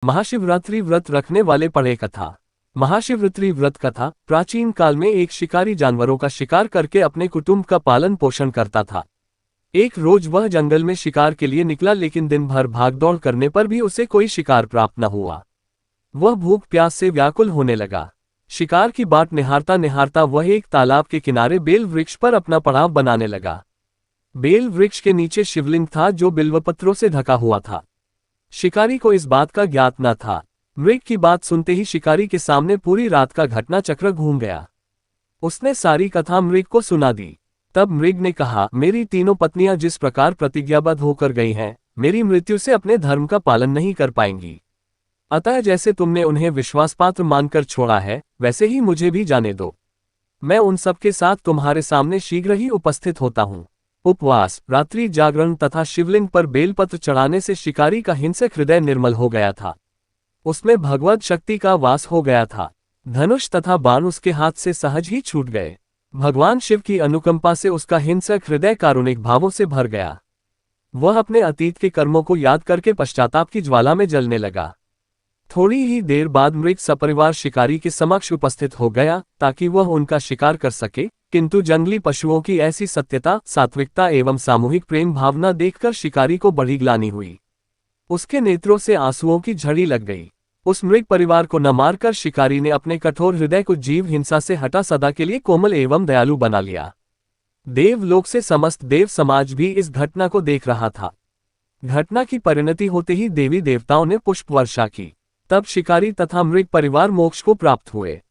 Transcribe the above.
महाशिवरात्रि व्रत रखने वाले पढ़े कथा। महाशिवरात्रि व्रत कथा। प्राचीन काल में एक शिकारी जानवरों का शिकार करके अपने कुटुंब का पालन पोषण करता था। एक रोज वह जंगल में शिकार के लिए निकला, लेकिन दिन भर भागदौड़ करने पर भी उसे कोई शिकार प्राप्त न हुआ। वह भूख प्यास से व्याकुल होने लगा। शिकार की बाट निहारता निहारता वह एक तालाब के किनारे बेल वृक्ष पर अपना पड़ाव बनाने लगा। बेल वृक्ष के नीचे शिवलिंग था जो बिल्वपत्रों से ढका हुआ था। शिकारी को इस बात का ज्ञात न था। मृग की बात सुनते ही शिकारी के सामने पूरी रात का घटना चक्र घूम गया। उसने सारी कथा मृग को सुना दी। तब मृग ने कहा, मेरी तीनों पत्नियां जिस प्रकार प्रतिज्ञाबद्ध होकर गई हैं, मेरी मृत्यु से अपने धर्म का पालन नहीं कर पाएंगी। अतः जैसे तुमने उन्हें विश्वासपात्र मानकर छोड़ा है, वैसे ही मुझे भी जाने दो। मैं उन सबके साथ तुम्हारे सामने शीघ्र ही उपस्थित होता हूँ। उपवास, रात्रि जागरण तथा शिवलिंग पर बेलपत्र चढ़ाने से शिकारी का हिंसक हृदय निर्मल हो गया था। उसमें भगवत शक्ति का वास हो गया था। धनुष तथा बाण उसके हाथ से सहज ही छूट गए। भगवान शिव की अनुकंपा से उसका हिंसक हृदय कारुणिक भावों से भर गया। वह अपने अतीत के कर्मों को याद करके पश्चाताप की ज्वाला में जलने लगा। थोड़ी ही देर बाद मृग सपरिवार शिकारी के समक्ष उपस्थित हो गया ताकि वह उनका शिकार कर सके, किंतु जंगली पशुओं की ऐसी सत्यता, सात्विकता एवं सामूहिक प्रेम भावना देखकर शिकारी को बड़ी ग्लानि हुई। उसके नेत्रों से आंसुओं की झड़ी लग गई। उस मृग परिवार को न मारकर शिकारी ने अपने कठोर हृदय को जीव हिंसा से हटा सदा के लिए कोमल एवं दयालु बना लिया। देवलोक से समस्त देव समाज भी इस घटना को देख रहा था। घटना की परिणति होते ही देवी देवताओं ने पुष्प वर्षा की। तब शिकारी तथा मृग परिवार मोक्ष को प्राप्त हुए।